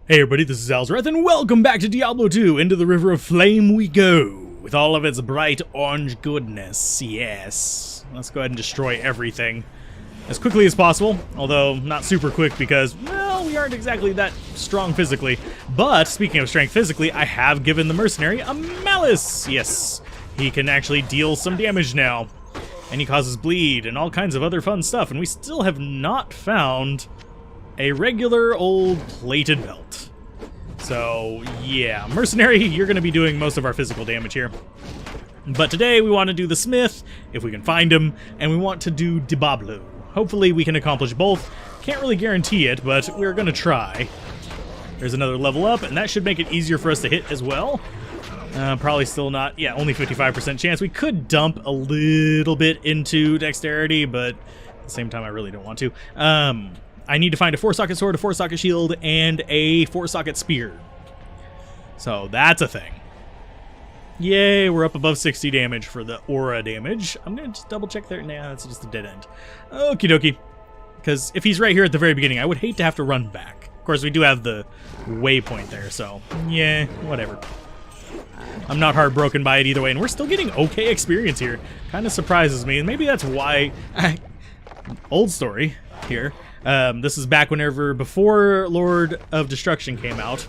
Hey everybody, this is Alzorath, and welcome back to Diablo 2. Into the River of Flame we go, with all of its bright orange goodness. Yes. Let's go ahead and destroy everything as quickly as possible, although not super quick because, well, we aren't exactly that strong physically. But, speaking of strength physically, I have given the mercenary a malice. Yes, he can actually deal some damage now, and he causes bleed and all kinds of other fun stuff, and we still have not found a regular old plated belt. So, yeah, mercenary, you're going to be doing most of our physical damage here. But today we want to do the smith, if we can find him, and we want to do Diablo. Hopefully we can accomplish both. Can't really guarantee it, but we're going to try. There's another level up, and that should make it easier for us to hit as well. Probably still not, yeah, only 55% chance. We could dump a little bit into dexterity, but at the same time I really don't want to. I need to find a 4-socket sword, a 4-socket shield, and a 4-socket spear. So that's a thing. Yay, we're up above 60 damage for the aura damage. I'm going to just double check there. Nah, that's just a dead end. Okie dokie. Because if he's right here at the very beginning, I would hate to have to run back. Of course, we do have the waypoint there, so yeah, whatever. I'm not heartbroken by it either way, and we're still getting okay experience here. Kind of surprises me, and maybe that's why... Old story here. This is back before Lord of Destruction came out.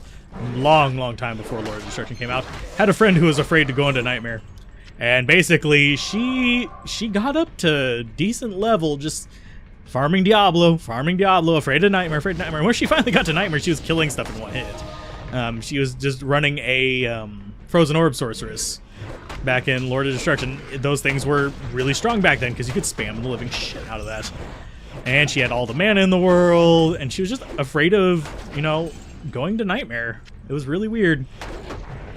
Long time before Lord of Destruction came out. Had a friend who was afraid to go into Nightmare. And basically, she got up to decent level just farming Diablo, afraid of Nightmare. And when she finally got to Nightmare, she was killing stuff in one hit. She was just running a Frozen Orb Sorceress. Back in Lord of Destruction, those things were really strong back then because you could spam the living shit out of that. And she had all the mana in the world, and she was just afraid of, you know, going to Nightmare. It was really weird.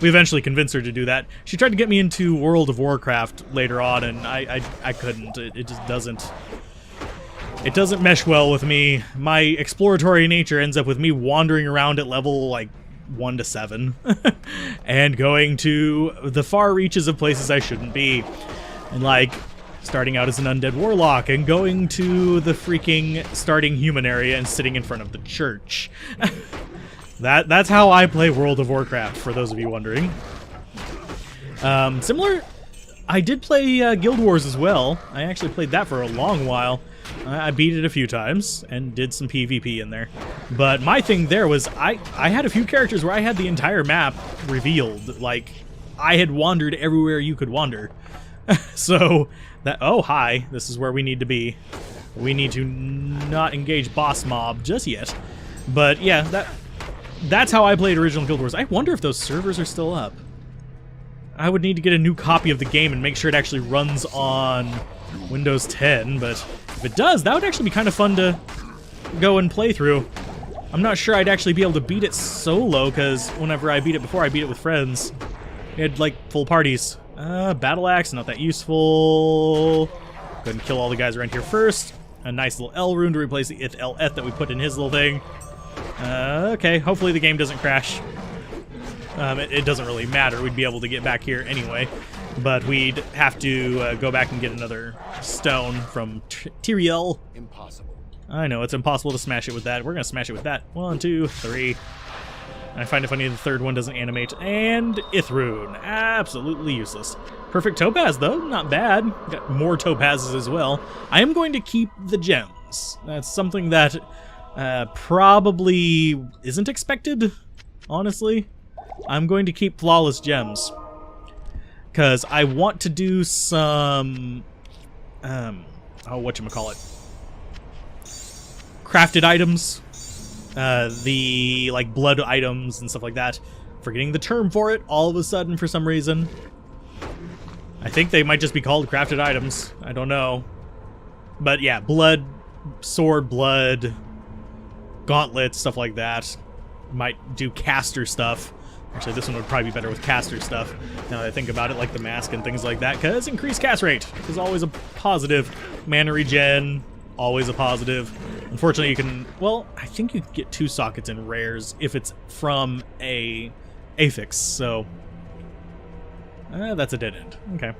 We eventually convinced her to do that. She tried to get me into World of Warcraft later on, and I couldn't. It just doesn't... It doesn't mesh well with me. My exploratory nature ends up with me wandering around at level, like, 1 to 7. and going to the far reaches of places I shouldn't be. And, like... starting out as an undead warlock and going to the freaking starting human area and sitting in front of the church. That's how I play World of Warcraft, for those of you wondering. Similar, I did play Guild Wars as well. I actually played that for a long while. I beat it a few times and did some PvP in there. But my thing there was I had a few characters where I had the entire map revealed. Like, I had wandered everywhere you could wander. So... oh, hi. This is where we need to be. We need to not engage boss mob just yet. But yeah, that's how I played original Guild Wars. I wonder if those servers are still up. I would need to get a new copy of the game and make sure it actually runs on Windows 10. But if it does, that would actually be kind of fun to go and play through. I'm not sure I'd actually be able to beat it solo, because whenever I beat it before, I beat it with friends. We had, like, full parties. Battle axe, not that useful. Go ahead and kill all the guys around here first. A nice little L rune to replace the Ith-El-Eth that we put in his little thing. Okay, hopefully the game doesn't crash. It doesn't really matter. We'd be able to get back here anyway. But we'd have to go back and get another stone from Tyrael. Impossible. I know, it's impossible to smash it with that. We're going to smash it with that. 1, 2, 3. I find it funny the third one doesn't animate. And Ithrune. Absolutely useless. Perfect topaz, though. Not bad. Got more topazes as well. I am going to keep the gems. That's something that probably isn't expected, honestly. I'm going to keep flawless gems. Because I want to do some... whatchamacallit? Crafted items. The, like, blood items and stuff like that. Forgetting the term for it all of a sudden for some reason. I think they might just be called crafted items. I don't know. But yeah, blood, sword, blood, gauntlets, stuff like that. Might do caster stuff. Actually, this one would probably be better with caster stuff, now that I think about it, like the mask and things like that, because increased cast rate is always a positive. Mana regen, always a positive. Unfortunately, you can... Well, I think you can get 2 sockets in rares if it's from a affix, so... that's a dead end. Okay.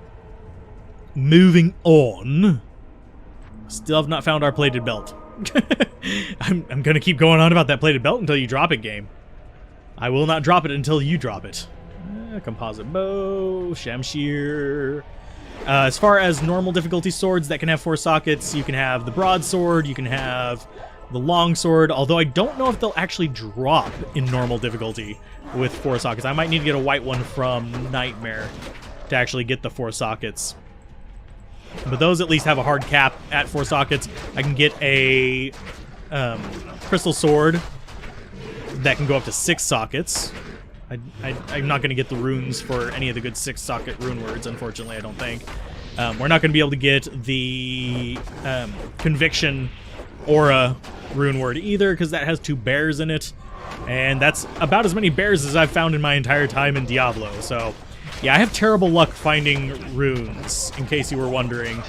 Moving on. Still have not found our plated belt. I'm gonna keep going on about that plated belt until you drop it, game. I will not drop it until you drop it. Composite bow, Shamshir. As far as normal difficulty swords that can have 4 sockets, you can have the broadsword, you can have the longsword, although I don't know if they'll actually drop in normal difficulty with 4 sockets. I might need to get a white one from Nightmare to actually get the 4 sockets. But those at least have a hard cap at 4 sockets. I can get a crystal sword that can go up to 6 sockets. I'm not going to get the runes for any of the good 6-socket rune words, unfortunately, I don't think. We're not going to be able to get the Conviction Aura rune word either, because that has 2 bears in it. And that's about as many bears as I've found in my entire time in Diablo. So, yeah, I have terrible luck finding runes, in case you were wondering.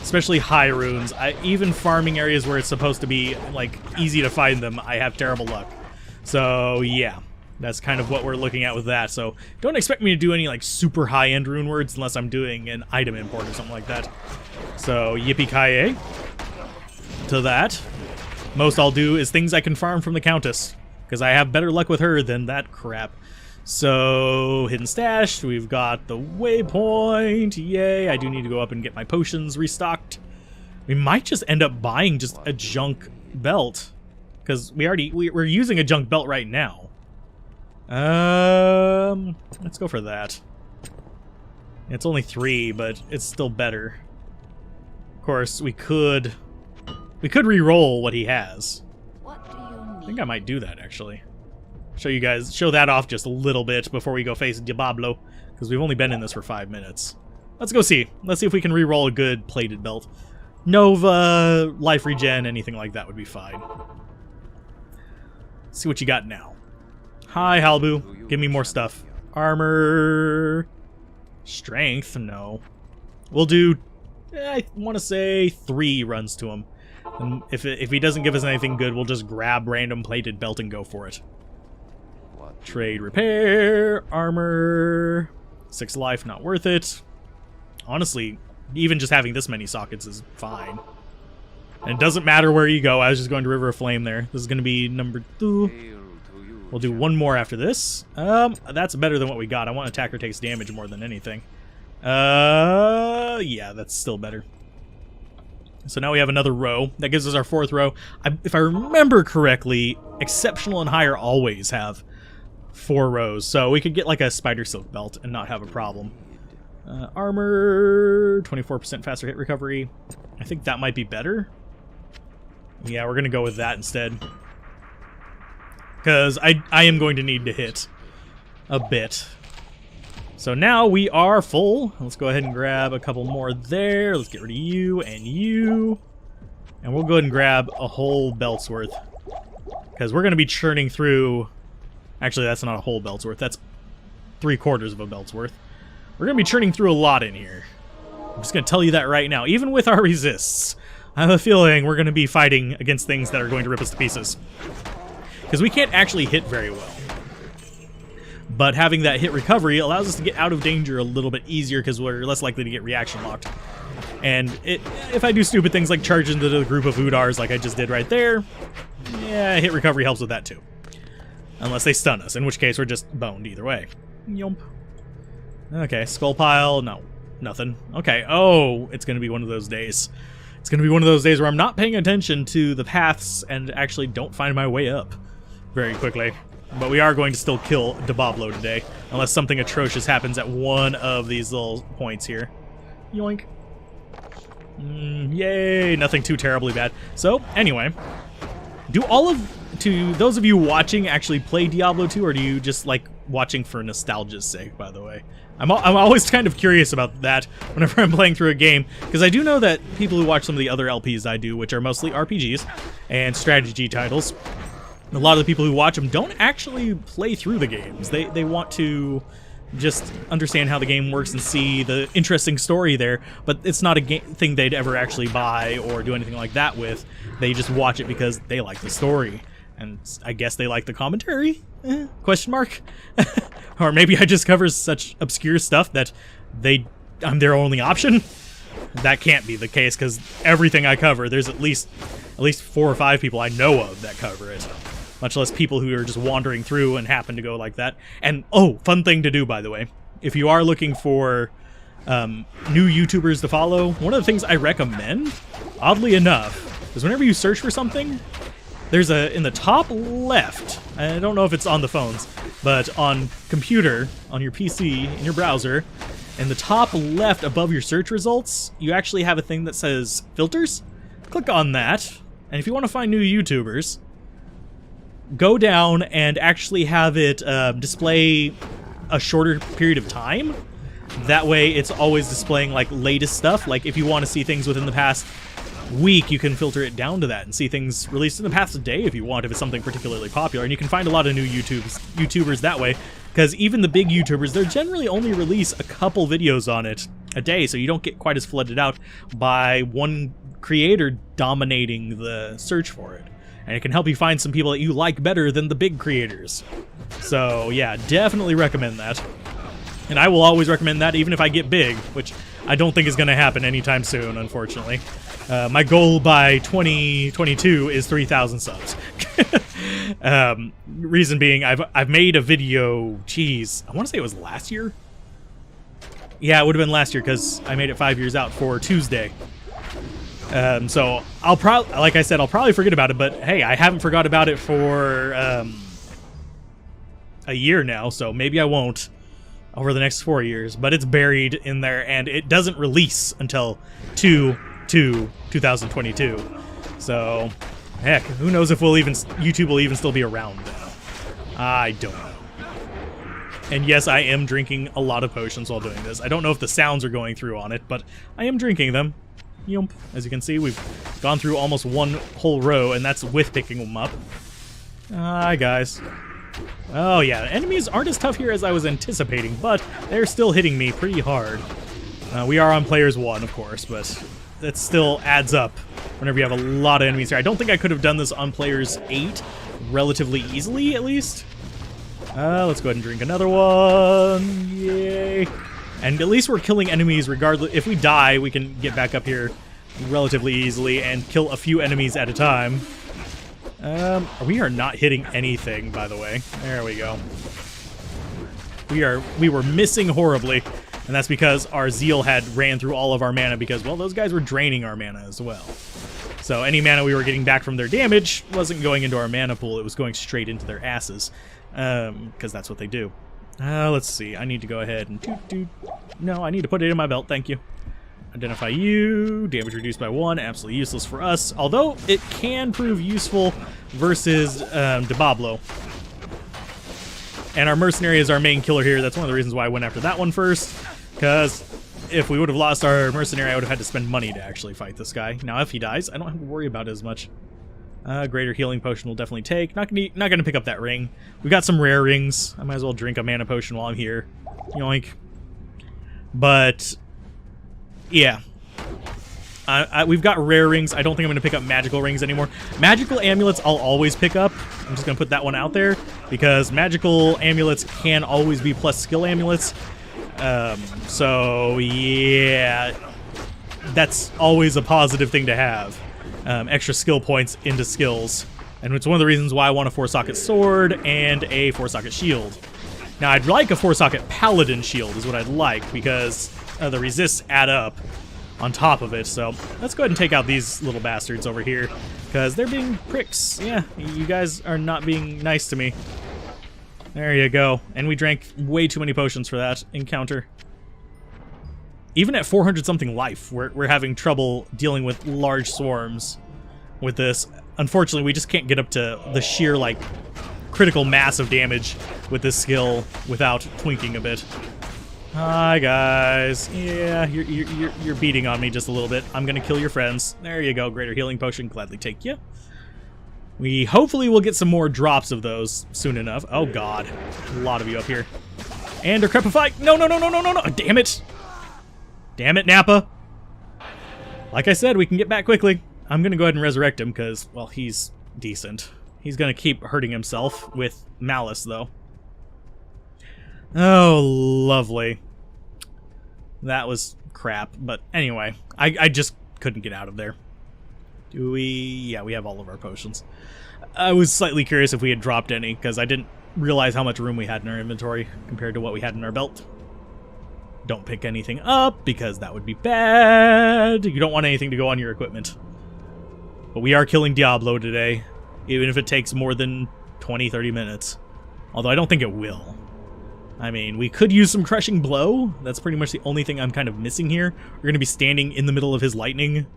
Especially high runes. Even farming areas where it's supposed to be, like, easy to find them, I have terrible luck. So, yeah. That's kind of what we're looking at with that. So don't expect me to do any like super high-end rune words unless I'm doing an item import or something like that. So yippee-ki-yay to that. Most I'll do is things I can farm from the Countess, because I have better luck with her than that crap. So hidden stash, we've got the waypoint, yay. I do need to go up and get my potions restocked. We might just end up buying just a junk belt, because we're using a junk belt right now. Let's go for that. It's only 3, but it's still better. Of course, we could re-roll what he has. What do you need? I think I might do that actually. Show that off just a little bit before we go face Diablo, because we've only been in this for 5 minutes. Let's go see. Let's see if we can re-roll a good plated belt. Nova, life regen, anything like that would be fine. Let's see what you got now. Hi, Halbu. Give me more stuff. Armor. Strength? No. We'll do, I want to say 3 runs to him. And if he doesn't give us anything good, we'll just grab random plated belt and go for it. Trade repair. Armor. 6 life, not worth it. Honestly, even just having this many sockets is fine. And it doesn't matter where you go. I was just going to River of Flame there. This is going to be number 2. We'll do 1 more after this. That's better than what we got. I want attacker takes damage more than anything. Yeah, that's still better. So now we have another row. That gives us our 4th row. If I remember correctly, exceptional and higher always have 4 rows. So we could get like a spider silk belt and not have a problem. Armor, 24% faster hit recovery. I think that might be better. Yeah, we're going to go with that instead. Because I am going to need to hit a bit. So now we are full. Let's go ahead and grab a couple more there. Let's get rid of you and you. And we'll go ahead and grab a whole belt's worth. Because we're going to be churning through... Actually, that's not a whole belt's worth. That's 3/4 of a belt's worth. We're going to be churning through a lot in here. I'm just going to tell you that right now. Even with our resists, I have a feeling we're going to be fighting against things that are going to rip us to pieces. Because we can't actually hit very well. But having that hit recovery allows us to get out of danger a little bit easier because we're less likely to get reaction locked. And if I do stupid things like charge into the group of Udars like I just did right there, yeah, hit recovery helps with that too. Unless they stun us, in which case we're just boned either way. Yomp. Okay, skull pile, no, nothing. Okay, oh, it's going to be one of those days. It's going to be one of those days where I'm not paying attention to the paths and actually don't find my way up very quickly. But we are going to still kill Diablo today, unless something atrocious happens at one of these little points here. Yoink. Yay, nothing too terribly bad. So, anyway, to those of you watching actually play Diablo 2, or do you just like watching for nostalgia's sake, by the way? I'm always kind of curious about that whenever I'm playing through a game, because I do know that people who watch some of the other LPs I do, which are mostly RPGs and strategy titles, a lot of the people who watch them don't actually play through the games. They want to just understand how the game works and see the interesting story there, but it's not a thing they'd ever actually buy or do anything like that with. They just watch it because they like the story. And I guess they like the commentary? Question mark? Or maybe I just cover such obscure stuff that I'm their only option? That can't be the case, because everything I cover, there's at least 4 or 5 people I know of that cover it. much less people who are just wandering through and happen to go like that. And, oh, fun thing to do, by the way. If you are looking for new YouTubers to follow, one of the things I recommend, oddly enough, is whenever you search for something, there's in the top left, I don't know if it's on the phones, but on computer, on your PC, in your browser, in the top left above your search results, you actually have a thing that says filters. Click on that, and if you want to find new YouTubers, go down and actually have it display a shorter period of time. That way it's always displaying like latest stuff. Like if you want to see things within the past week, you can filter it down to that and see things released in the past day if you want, if it's something particularly popular. And you can find a lot of new YouTubers that way, because even the big YouTubers, they generally only release a couple videos on it a day, so you don't get quite as flooded out by one creator dominating the search for it. And it can help you find some people that you like better than the big creators. So yeah, definitely recommend that. And I will always recommend that even if I get big, which I don't think is going to happen anytime soon, unfortunately. My goal by 2022 is 3,000 subs. Reason being, I've made a video, geez, I want to say it was last year? Yeah, it would have been last year because I made it 5 years out for Tuesday. So I'll probably, like I said, I'll probably forget about it, but hey, I haven't forgot about it for a year now, so maybe I won't over the next 4 years, but it's buried in there, and it doesn't release until 2022. So, heck, who knows if YouTube will even still be around now. I don't know. And yes, I am drinking a lot of potions while doing this. I don't know if the sounds are going through on it, but I am drinking them. Yump. As you can see, we've gone through almost one whole row, and that's with picking them up. Hi, guys. Oh yeah, enemies aren't as tough here as I was anticipating, but they're still hitting me pretty hard. We are on players 1, of course, but that still adds up whenever you have a lot of enemies here. I don't think I could have done this on players 8 relatively easily, at least. Let's go ahead and drink another one. Yay. And at least we're killing enemies regardless. If we die, we can get back up here relatively easily and kill a few enemies at a time. We are not hitting anything, by the way. There we go. We were missing horribly, and that's because our zeal had ran through all of our mana because, well, those guys were draining our mana as well. So any mana we were getting back from their damage wasn't going into our mana pool, it was going straight into their asses, because that's what they do. Let's see, I need to go ahead and no, I need to put it in my belt, thank you. Identify you, damage reduced by 1, absolutely useless for us, although it can prove useful versus Diablo. And our mercenary is our main killer here. That's one of the reasons why I went after that one first, because if we would have lost our mercenary, I would have had to spend money to actually fight this guy. Now, if he dies, I don't have to worry about it as much. Greater healing potion will definitely take. Not gonna pick up that ring. We got some rare rings. I might as well drink a mana potion while I'm here. Yoink. But yeah, we've got rare rings. I don't think I'm going to pick up magical rings anymore. Magical amulets I'll always pick up. I'm just going to put that one out there because magical amulets can always be plus skill amulets. So yeah, that's always a positive thing to have. Extra skill points into skills. And it's one of the reasons why I want a 4-socket sword and a 4-socket shield. Now I'd like a 4-socket paladin shield is what I'd like because the resists add up on top of it. So let's go ahead and take out these little bastards over here because they're being pricks. Yeah, you guys are not being nice to me. There you go. And we drank way too many potions for that encounter. Even at 400 something life, we're having trouble dealing with large swarms with this. Unfortunately, we just can't get up to the sheer like critical mass of damage with this skill without twinking a bit. Hi guys. Yeah, you're beating on me just a little bit. I'm gonna kill your friends. There you go. Greater healing potion. Gladly take you. We hopefully will get some more drops of those soon enough. Oh god, a lot of you up here. And decrepify. No, no, no, no, no, no, no. Damn it. Damn it, Nappa. Like I said, we can get back quickly. I'm gonna go ahead and resurrect him because, well, he's decent. He's gonna keep hurting himself with malice, though. Oh, lovely. That was crap, but anyway, I just couldn't get out of there. Do we? Yeah, we have all of our potions. I was slightly curious if we had dropped any, because I didn't realize how much room we had in our inventory compared to what we had in our belt. Don't pick anything up, because that would be bad. You don't want anything to go on your equipment. But we are killing Diablo today, even if it takes more than 20-30 minutes. Although I don't think it will. I mean, we could use some Crushing Blow. That's pretty much the only thing I'm kind of missing here. We're going to be standing in the middle of his lightning,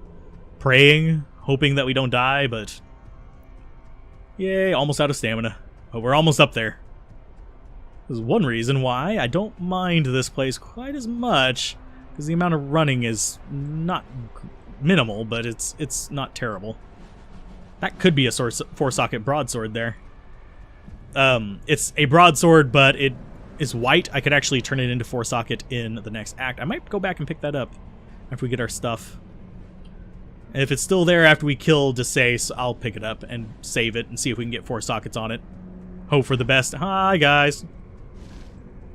praying, hoping that we don't die, but... Yay, almost out of stamina. But we're almost up there. There's one reason why I don't mind this place quite as much, because the amount of running is not minimal, but it's not terrible. That could be a 4-socket broadsword there. It's a broadsword, but it is white. I could actually turn it into 4-socket in the next act. I might go back and pick that up after we get our stuff. And if it's still there after we kill DeSace, I'll pick it up and save it and see if we can get 4 sockets on it. Hope for the best. Hi, guys.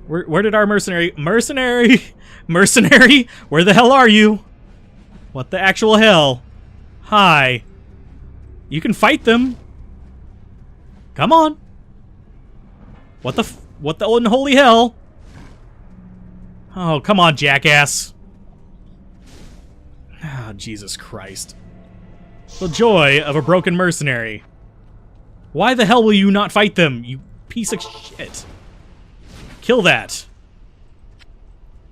Where did our mercenary... Mercenary? Mercenary? Where the hell are you? What the actual hell? Hi. You can fight them. Come on. What the unholy hell? Oh, come on, jackass. Ah, Jesus Christ. The joy of a broken mercenary. Why the hell will you not fight them, you piece of shit? Kill that.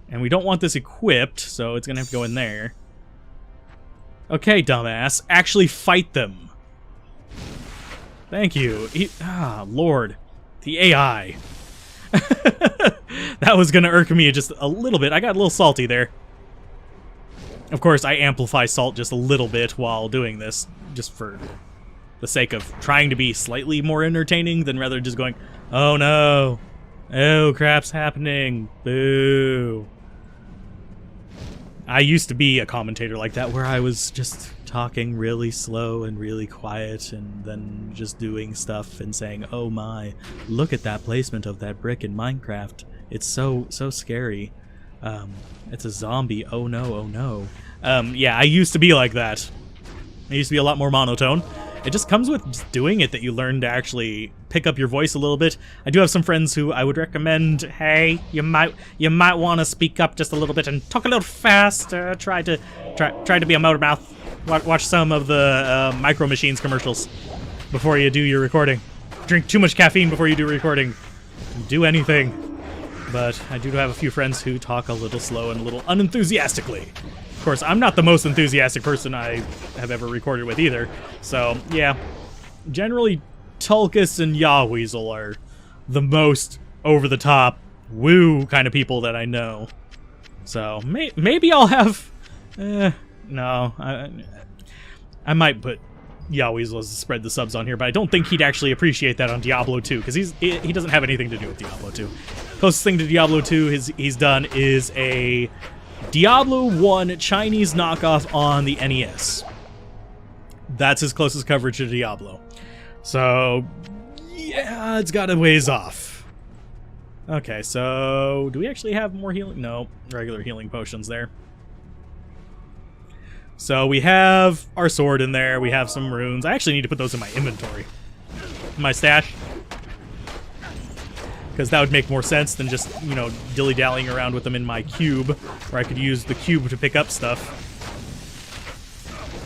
And we don't want this equipped, so it's gonna have to go in there. Okay, dumbass. Actually fight them. Thank you. Lord. The AI. That was gonna irk me just a little bit. I got a little salty there. Of course, I amplify salt just a little bit while doing this, just for the sake of trying to be slightly more entertaining than rather just going, oh no, oh crap's happening, boo. I used to be a commentator like that, where I was just talking really slow and really quiet and then just doing stuff and saying, oh my, look at that placement of that brick in Minecraft. It's so scary. It's a zombie. Oh no, oh no. Yeah, I used to be like that. I used to be a lot more monotone. It just comes with just doing it that you learn to actually pick up your voice a little bit. I do have some friends who I would recommend, hey, you might want to speak up just a little bit and talk a little faster. Try to be a motor mouth. Watch some of the Micro Machines commercials before you do your recording. Drink too much caffeine before you do recording. Do anything. But I do have a few friends who talk a little slow and a little unenthusiastically. Of course, I'm not the most enthusiastic person I have ever recorded with either. So, yeah. Generally, Tulkas and Yahweasel are the most over-the-top, woo kind of people that I know. So, maybe I'll have... no. I might put Yahweasel as to spread the subs on here, but I don't think he'd actually appreciate that on Diablo 2, because he doesn't have anything to do with Diablo 2. Closest thing to Diablo 2 he's done is a Diablo 1 Chinese knockoff on the NES. That's his closest coverage to Diablo. So, yeah, it's got a ways off. Okay, so do we actually have more healing? No, regular healing potions there. So we have our sword in there, we have some runes. I actually need to put those in my inventory. My stash. Because that would make more sense than just, you know, dilly-dallying around with them in my cube, where I could use the cube to pick up stuff.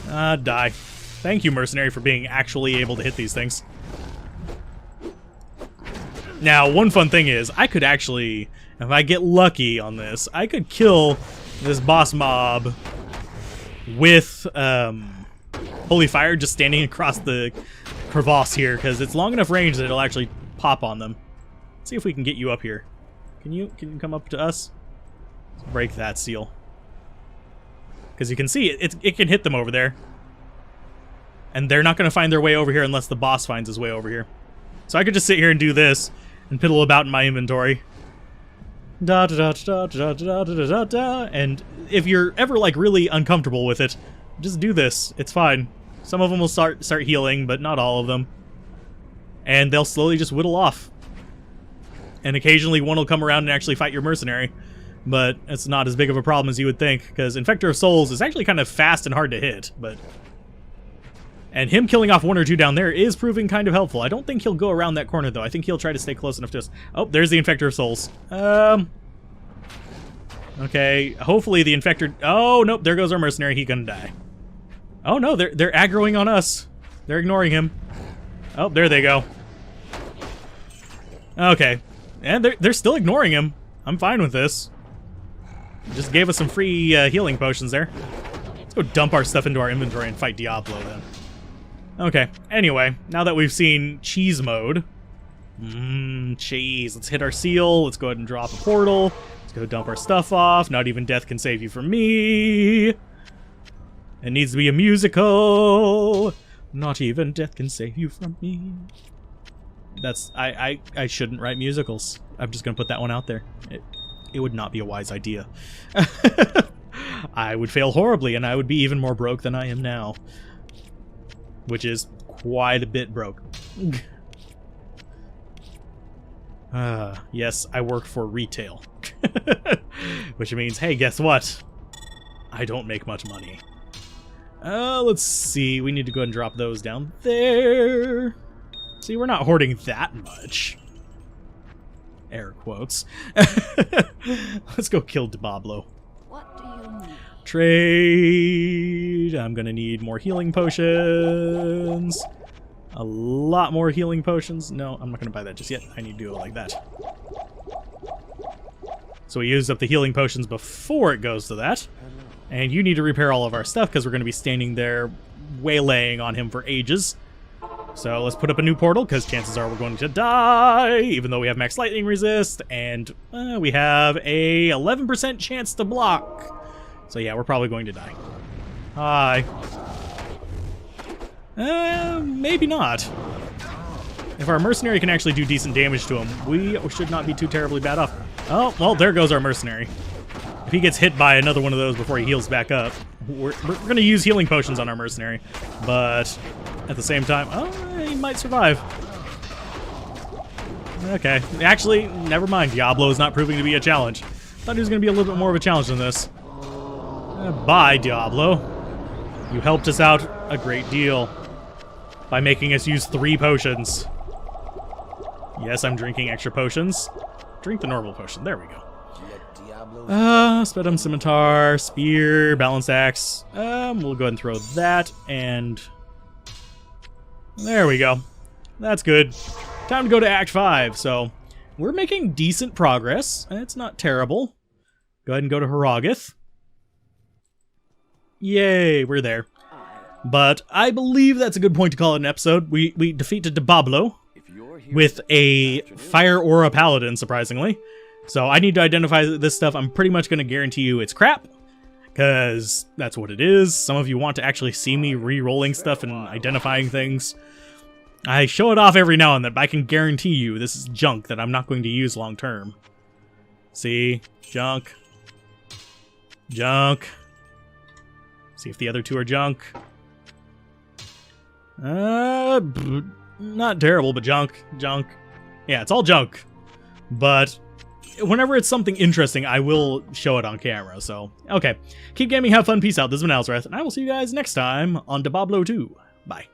Die. Thank you, mercenary, for being actually able to hit these things. Now, one fun thing is, I could actually, if I get lucky on this, I could kill this boss mob with Holy Fire just standing across the crevasse here, because it's long enough range that it'll actually pop on them. Let's see if we can get you up here. Can you come up to us? Let's break that seal. Because you can see it can hit them over there. And they're not going to find their way over here unless the boss finds his way over here. So I could just sit here and do this and piddle about in my inventory. Da da da da da da da da da. And if you're ever like really uncomfortable with it, just do this. It's fine. Some of them will start healing, but not all of them. And they'll slowly just whittle off. And occasionally one will come around and actually fight your mercenary. But it's not as big of a problem as you would think, because Infector of Souls is actually kind of fast and hard to hit, but And him killing off 1 or 2 down there is proving kind of helpful. I don't think he'll go around that corner, though. I think he'll try to stay close enough to us. Oh, there's the Infector of Souls. Okay, hopefully the Infector... Oh, nope, there goes our Mercenary. He's gonna die. Oh, no, they're aggroing on us. They're ignoring him. Oh, there they go. Okay. And they're still ignoring him. I'm fine with this. Just gave us some free healing potions there. Let's go dump our stuff into our inventory and fight Diablo, then. Okay, anyway, now that we've seen cheese mode... cheese. Let's hit our seal. Let's go ahead and drop a portal. Let's go dump our stuff off. Not even death can save you from me. It needs to be a musical. Not even death can save you from me. That's... I shouldn't write musicals. I'm just gonna put that one out there. It would not be a wise idea. I would fail horribly, and I would be even more broke than I am now. Which is quite a bit broke. Yes, I work for retail. Which means, hey, guess what? I don't make much money. Let's see. We need to go ahead and drop those down there. See, we're not hoarding that much. Air quotes. Let's go kill Diablo. What do you need? Trade. I'm gonna need more healing potions. A lot more healing potions. No, I'm not gonna buy that just yet. I need to do it like that. So we used up the healing potions before it goes to that. And you need to repair all of our stuff because we're gonna be standing there waylaying on him for ages. So let's put up a new portal, because chances are we're going to die, even though we have max lightning resist, and we have a 11% chance to block. So yeah, we're probably going to die. Hi. Maybe not. If our mercenary can actually do decent damage to him, we should not be too terribly bad off. Oh, well, there goes our mercenary. If he gets hit by another one of those before he heals back up, we're going to use healing potions on our mercenary, but at the same time, oh, he might survive. Okay, actually, never mind. Diablo is not proving to be a challenge. Thought he was going to be a little bit more of a challenge than this. Bye, Diablo. You helped us out a great deal by making us use 3 potions. Yes, I'm drinking extra potions. Drink the normal potion. There we go. Spedum Scimitar, Spear, Balanced Axe. We'll go ahead and throw that, and there we go. That's good. Time to go to Act 5, so we're making decent progress. It's not terrible. Go ahead and go to Harrogath. Yay, we're there. But I believe that's a good point to call it an episode. We defeated Diablo with a Fire Aura Paladin, surprisingly. So I need to identify this stuff. I'm pretty much going to guarantee you it's crap, because that's what it is. Some of you want to actually see me re-rolling stuff and identifying things. I show it off every now and then, but I can guarantee you this is junk that I'm not going to use long term. See? Junk. Junk. See if the other 2 are junk. Not terrible, but junk. Junk. Yeah, it's all junk. But whenever it's something interesting, I will show it on camera, so... Okay. Keep gaming, have fun, peace out. This has been Alzorath, and I will see you guys next time on Diablo 2. Bye.